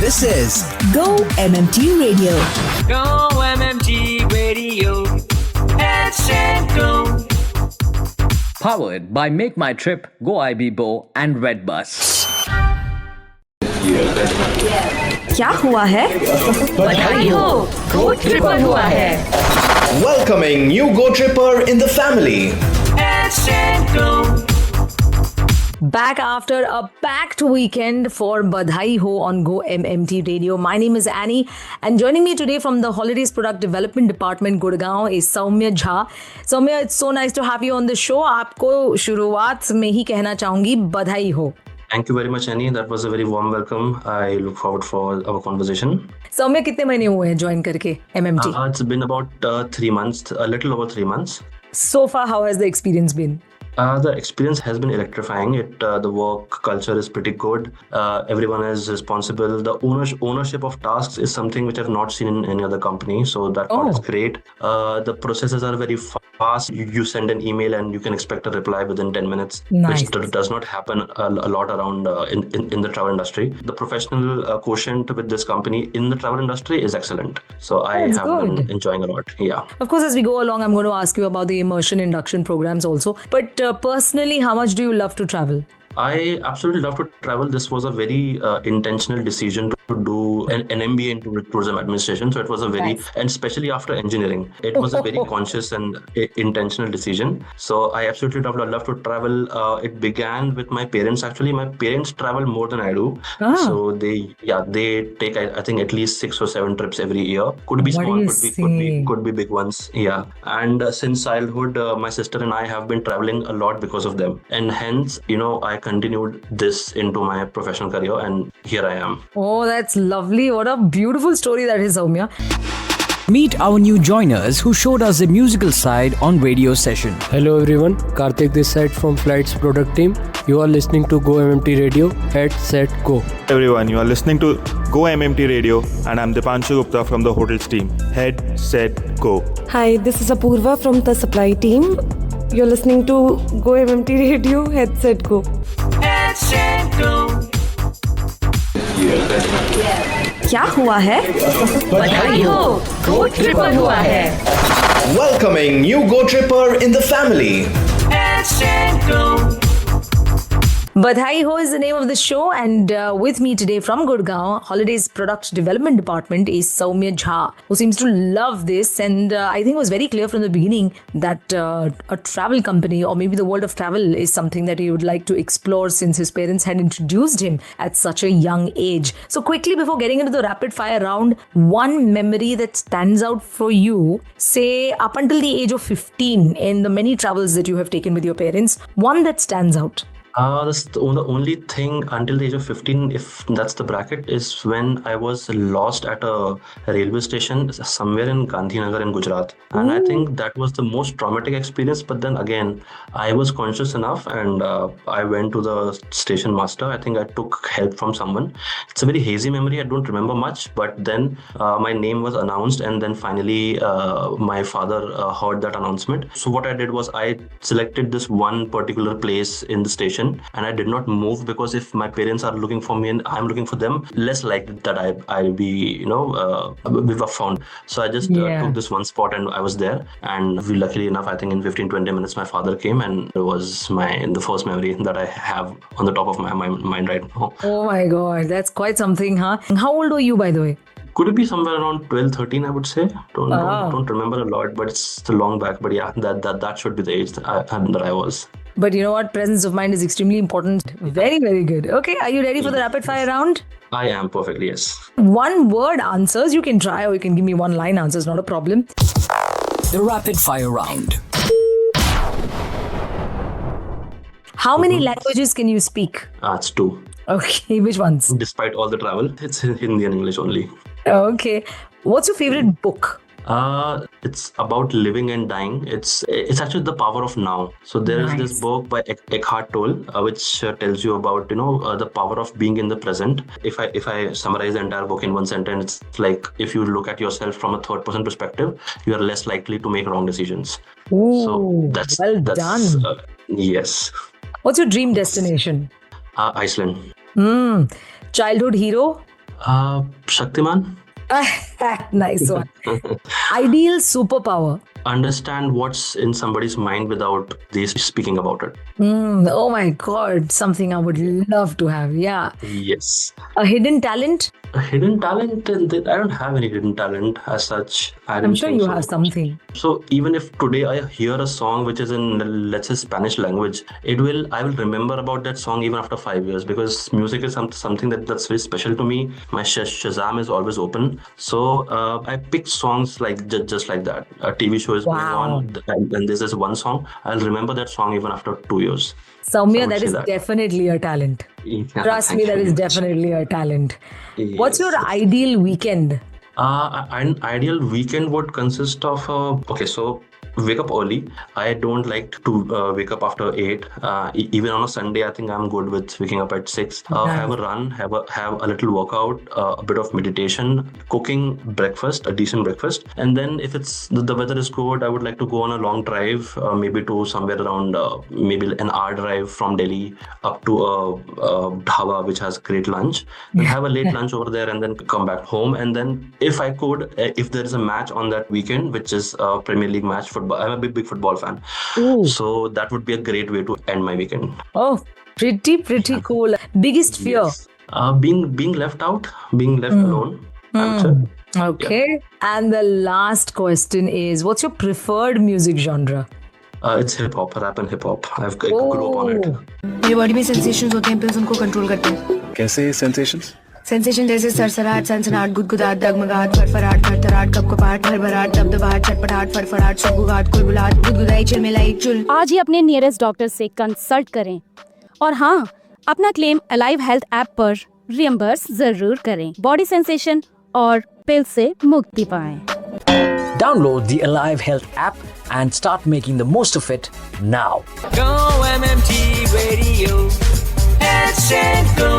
This is Go MMT Radio. Go MMT Radio. Headset Go. Powered by Make My Trip, Go IB and Red Bus. क्या हुआ है? बधाई हो, गो tripper हुआ है. Welcoming new Go Tripper in the family. Headset Go. Back after a packed weekend for Badhaai Ho on Go MMT Radio. My name is Annie, and joining me today from the Holidays Product Development Department, Gurgaon, is Soumya Jha. Soumya, it's so nice to have you on the show. आपको शुरुआत में ही कहना चाहूँगी बधाई हो. Thank you very much, Annie. That was a very warm welcome. I look forward for our conversation. सौम्य कितने महीने हुए हैं ज्वाइन करके MMT? It's been about 3 months, a little over 3 months. So far, how has the experience been? The experience has been electrifying. The work culture is pretty good. Everyone is responsible. The ownership of tasks is something which I've not seen in any other company. So that part is great. The processes are very fast. You send an email and you can expect a reply within 10 minutes, Nice. which does not happen a lot around in the travel industry. The professional quotient with this company in the travel industry is excellent. So I That's have been good. enjoying a lot. Yeah. Of course, as we go along, I'm going to ask you about the immersion induction programs also. But personally, how much do you love to travel? I absolutely love to travel. This was a very intentional decision to do an MBA in tourism administration. So it was a very, Nice. and especially after engineering, it was a very conscious and intentional decision. So I absolutely love to travel. It began with my parents. Actually, my parents travel more than I do. So they take I think at least 6 or 7 trips every year. Could be What small, do you could be big ones. Yeah. And since childhood, my sister and I have been traveling a lot because of them. And hence, I continued this into my professional career, and here I am. Oh, that's lovely. What a beautiful story that is, Soumya. Meet our new joiners who showed us the musical side on radio session. Hello everyone, Karthik this side from Flights product team. You are listening to Go MMT Radio. Head, set, go. Everyone, you are listening to Go MMT Radio, and I'm Dipanshu Gupta from the hotels team. Head, set, go. Hi, this is Apurva from the supply team. You're listening to Go MMT Radio. Head, set, go. Headset Go. क्या हुआ है? बधाई हो, गो tripper हुआ है. Welcoming new Go Tripper in the family. Headset Go. Badhaai Ho is the name of the show, and with me today from Gurgaon, Holidays Product Development Department, is Soumya Jha, who seems to love this, and I think it was very clear from the beginning that a travel company or maybe the world of travel is something that he would like to explore since his parents had introduced him at such a young age. So quickly, before getting into the rapid fire round, one memory that stands out for you, say up until the age of 15 in the many travels that you have taken with your parents, one that stands out. That's the only thing until the age of 15, if that's the bracket, is when I was lost at a railway station somewhere in Gandhinagar in Gujarat. And I think that was the most traumatic experience. But then again, I was conscious enough, and I went to the station master. I think I took help from someone. It's a very hazy memory. I don't remember much. But then my name was announced, and then finally my father heard that announcement. So what I did was I selected this one particular place in the station, and I did not move, because if my parents are looking for me and I'm looking for them, less likely that I'll be we were found. So I just took this one spot, and I was there, and luckily enough, I think in 15-20 minutes my father came, and it was the first memory that I have on the top of my mind right now. Oh my God, that's quite something, huh? How old were you, by the way? Could it be somewhere around 12-13, I would say. Don't remember a lot, but it's long back. But yeah, that should be the age that I was. But you know what? Presence of mind is extremely important. Very, very good. Okay, are you ready for the rapid fire round? I am perfectly, yes. One word answers. You can try, or you can give me one line answers. Not a problem. The rapid fire round. How many languages can you speak? It's 2. Okay, which ones? Despite all the travel, it's Hindi and English only. Okay. What's your favorite book? It's about living and dying. It's actually the power of now. So there is this book by Eckhart Tolle, which tells you about the power of being in the present. If I summarize the entire book in one sentence, it's like if you look at yourself from a third person perspective, you are less likely to make wrong decisions. Ooh, so that's done. Yes. What's your dream destination? Iceland. Childhood hero? Shaktiman. Nice one. Ideal superpower. Understand what's in somebody's mind without they speaking about it. Oh my God, something I would love to have. Yeah. Yes. A hidden talent. A hidden talent? I don't have any hidden talent as such. I'm sure you have something. So even if today I hear a song which is in, let's say, Spanish language, I will remember about that song even after 5 years, because music is something that's very special to me. My Shazam is always open. So I pick songs like just like that. A TV show is going on, and this is one song. I'll remember that song even after 2 years. Soumya, that is definitely a talent. Yeah, Trust me, that is definitely a talent. Yes. What's your ideal weekend? An ideal weekend would consist of so wake up early. I don't like to wake up after 8. Even on a Sunday, I think I'm good with waking up at 6. Have a run, have a little workout, a bit of meditation, cooking breakfast, a decent breakfast, and then if the weather is good, I would like to go on a long drive, maybe to somewhere around maybe an hour drive from Delhi up to a dhaba which has great lunch, and have a late lunch over there, and then come back home. And then if I could, if there is a match on that weekend, which is a Premier League match, football. I'm a big football fan. Ooh. So that would be a great way to end my weekend. Oh, pretty cool. Biggest fear? Yes. Being left out, being left alone. Okay. Yeah. And the last question is, what's your preferred music genre? It's hip hop, rap and hip hop. I grew up on it. मेरी body में sensations होते हैं, impulse उनको control करते हैं. कैसे sensations? Sensation जैसे सरसराहट, सनसनाहट, गुदगुदाहट, डगमगाहट, फरफराहट, थरथराहट, कपकपाहट, भरभराहट, दबदबाहट, चटपटाहट, फरफराहट, सुगबुगाहट, कुलबुलाहट, गुदगुदाई, चिलमिलाई, चुल. आज ही अपने नियरेस्ट डॉक्टर से कंसल्ट करें. और हाँ, अपना क्लेम अलाइव हेल्थ ऐप पर रियम्बर्स जरूर करें. बॉडी सेंसेशन और पिल से मुक्ति पाएं. Download the Alive Health app and start making the most of it now. Go MMT Radio. Let's go.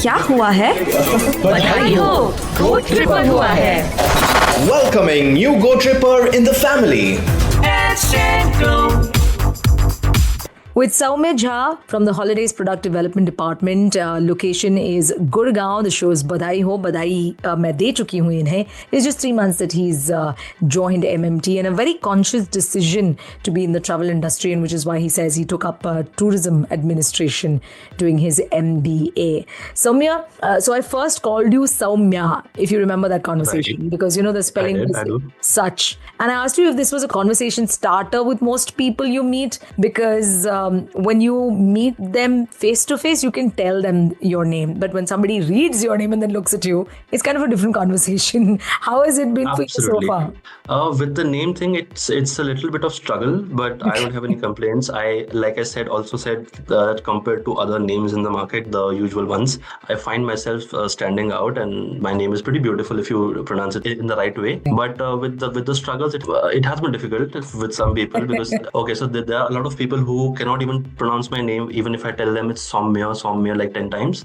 क्या हुआ है? बधाई हो, गो ट्रिपर हुआ है. Welcoming new Go Tripper in the family. Let's go. With Soumya Jha from the Holidays Product Development Department. Location is Gurgaon. The show is Badhaai Ho. Badhaai मैं दे चुकी हूँ इन्हें. It's just 3 months that he's joined MMT, and a very conscious decision to be in the travel industry, and which is why he says he took up tourism administration doing his MBA. Soumya, so I first called you Soumya, if you remember that conversation, right. Because you know the spelling is such. And I asked you if this was a conversation starter with most people you meet, because when you meet them face to face, you can tell them your name. But when somebody reads your name and then looks at you, it's kind of a different conversation. How has it been for you so far? With the name thing, it's a little bit of struggle, but I don't have any complaints. Like I said that compared to other names in the market, the usual ones, I find myself standing out, and my name is pretty beautiful if you pronounce it in the right way. But with the struggles, it has been difficult with some people, because so there are a lot of people who cannot even pronounce my name, even if I tell them it's Soumya like 10 times.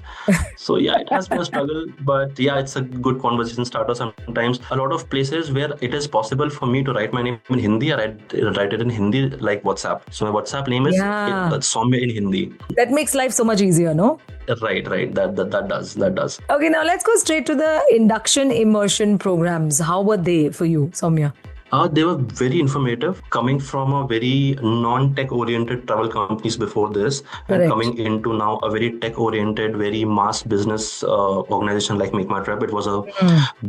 So yeah, it has been a struggle, but yeah, it's a good conversation starter sometimes. A lot of places where it is possible for me to write my name in Hindi, I write it in Hindi, like WhatsApp. So my WhatsApp name is Soumya in Hindi. That makes life so much easier, no? Right. That does. Okay, now let's go straight to the induction immersion programs. How were they for you, Soumya? They were very informative, coming from a very non-tech oriented travel companies before this. Correct. And coming into now a very tech oriented, very mass business organization like MakeMyTrip. It was a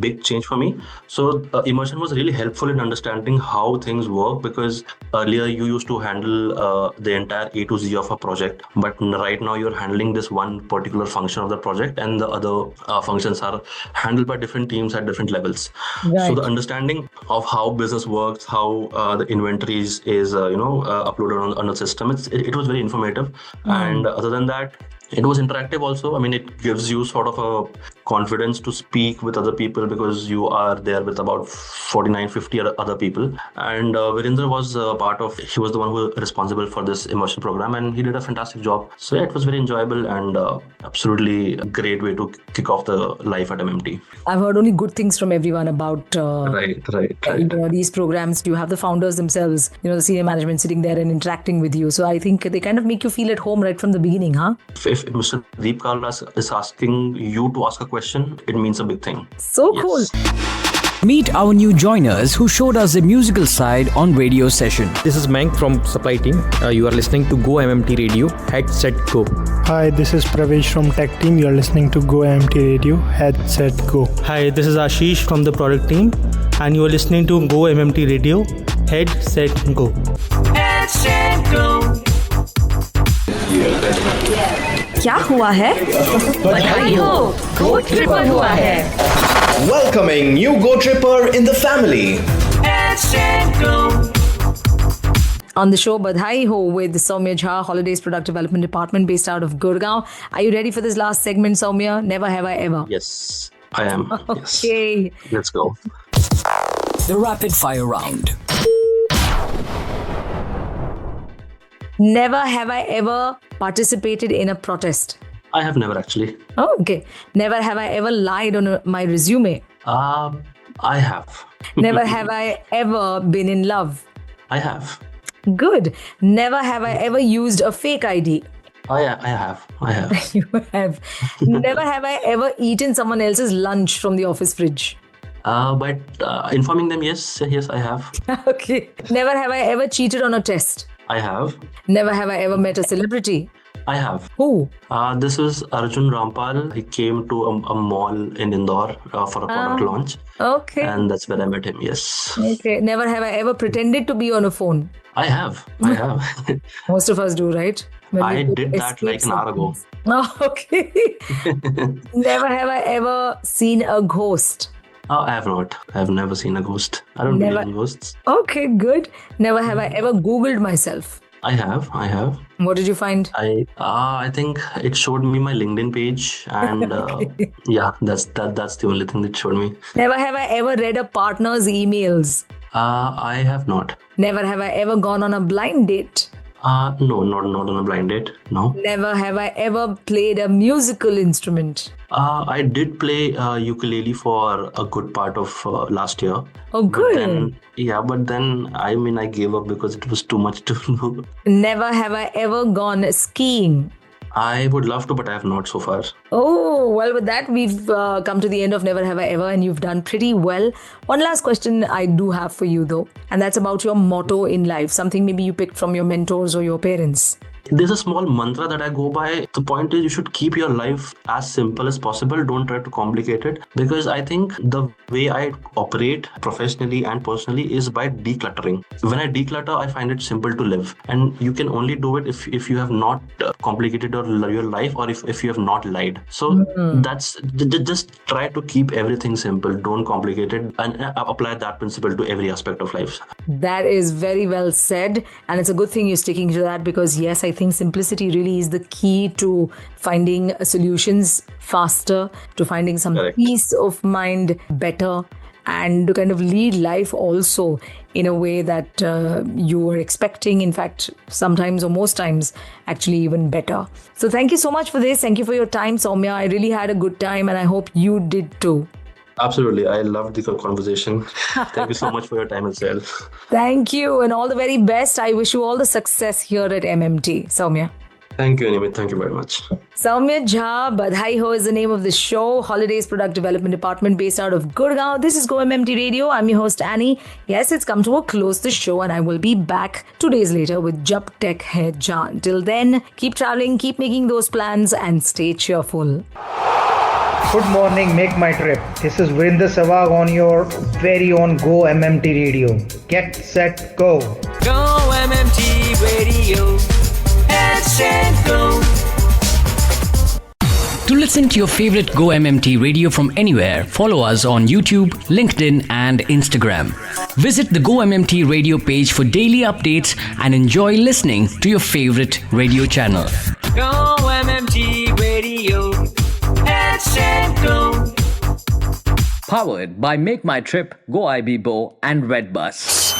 big change for me. So immersion was really helpful in understanding how things work, because earlier you used to handle the entire A to Z of a project, but right now you're handling this one particular function of the project, and the other functions are handled by different teams at different levels. Right. So the understanding of how business works, how the inventories is uploaded on the system, it was very informative. And other than that, it was interactive also. I mean, it gives you sort of confidence to speak with other people because you are there with about 49-50 other people. And Virendra was he was the one who was responsible for this immersion program, and he did a fantastic job. So yeah, it was very enjoyable and absolutely a great way to kick off the life at MMT. I've heard only good things from everyone about right. These programs. You have the founders themselves, the senior management sitting there and interacting with you. So I think they kind of make you feel at home right from the beginning, huh? If Mr. Deep Karlas is asking you to ask a question, it means a big thing. So cool. Meet our new joiners who showed us the musical side on radio session. This is Mank from supply team. You are listening to Go MMT Radio. Head, set, go. Hi, this is Pravesh from tech team. You are listening to Go MMT Radio. Head, set, go. Hi, this is Ashish from the product team, and you are listening to Go MMT Radio. Head, set, go. Head, set, go. क्या हुआ है? बधाई हो, गो tripper हुआ है. Welcoming new Go Tripper in the family. Head, set, go. On the show, Badhaai Ho with Soumya Jha, Holidays Product Development Department based out of Gurgaon. Are you ready for this last segment, Soumya? Never have I ever. Yes, I am. Okay. Yes. Let's go. The rapid fire round. Never have I ever participated in a protest. I have never actually. Oh, okay. Never have I ever lied on my resume. I have. Never have I ever been in love. I have. Good. Never have I ever used a fake ID. I have. You have. Never have I ever eaten someone else's lunch from the office fridge. But informing them, yes, I have. Okay. Never have I ever cheated on a test. I have. Never have I ever met a celebrity. I have. Who? This was Arjun Rampal. He came to a mall in Indore for a product launch. Okay. And that's where I met him, yes. Okay. Never have I ever pretended to be on a phone. I have. Most of us do, right? I did that like an hour ago. Oh, okay. Never have I ever seen a ghost. I have not. I have never seen a ghost. I don't believe in ghosts. Okay, good. Never have I ever Googled myself. I have. What did you find? I think it showed me my LinkedIn page, and yeah, that's the only thing that showed me. Never have I ever read a partner's emails. I have not. Never have I ever gone on a blind date. No, not on a blind date. No. Never have I ever played a musical instrument. I did play ukulele for a good part of last year. Oh, good. But then I gave up because it was too much to do. Never have I ever gone skiing. I would love to, but I have not so far. Oh, well, with that, we've come to the end of Never Have I Ever, and you've done pretty well. One last question I do have for you, though, and that's about your motto in life, something maybe you picked from your mentors or your parents. There's a small mantra that I go by. The point is you should keep your life as simple as possible. Don't try to complicate it, because I think the way I operate professionally and personally is by decluttering. When I declutter, I find it simple to live, and you can only do it if you have not complicated your life, or if you have not lied. So that's just try to keep everything simple. Don't complicate it, and apply that principle to every aspect of life. That is very well said, and it's a good thing you're sticking to that, because yes, I think simplicity really is the key to finding solutions faster, to finding some peace of mind better, and to kind of lead life also in a way that you were expecting. In fact, sometimes or most times, actually even better. So thank you so much for this. Thank you for your time, Soumya. I really had a good time, and I hope you did too. Absolutely. I loved the conversation. Thank you so much for your time as well. Thank you, and all the very best. I wish you all the success here at MMT. Soumya. Thank you, Animit. Thank you very much. Soumya Jha, Badhaai Ho is the name of the show. Holidays Product Development Department based out of Gurgaon. This is Go MMT Radio. I'm your host, Annie. Yes, it's come to a close, the show, and I will be back 2 days later with Jab Tech Hai Jaan. Till then, keep traveling, keep making those plans, and stay cheerful. Good morning, make my trip. This is Virendra Sehwag on your very own Go MMT Radio. Get set, go. Go MMT Radio. Head, set, go. To listen to your favorite Go MMT radio from anywhere, follow us on YouTube, LinkedIn, and Instagram. Visit the Go MMT radio page for daily updates and enjoy listening to your favorite radio channel. Go MMT Radio. Head, set, go. Powered by Make My Trip, Go IB Bo, and Redbus.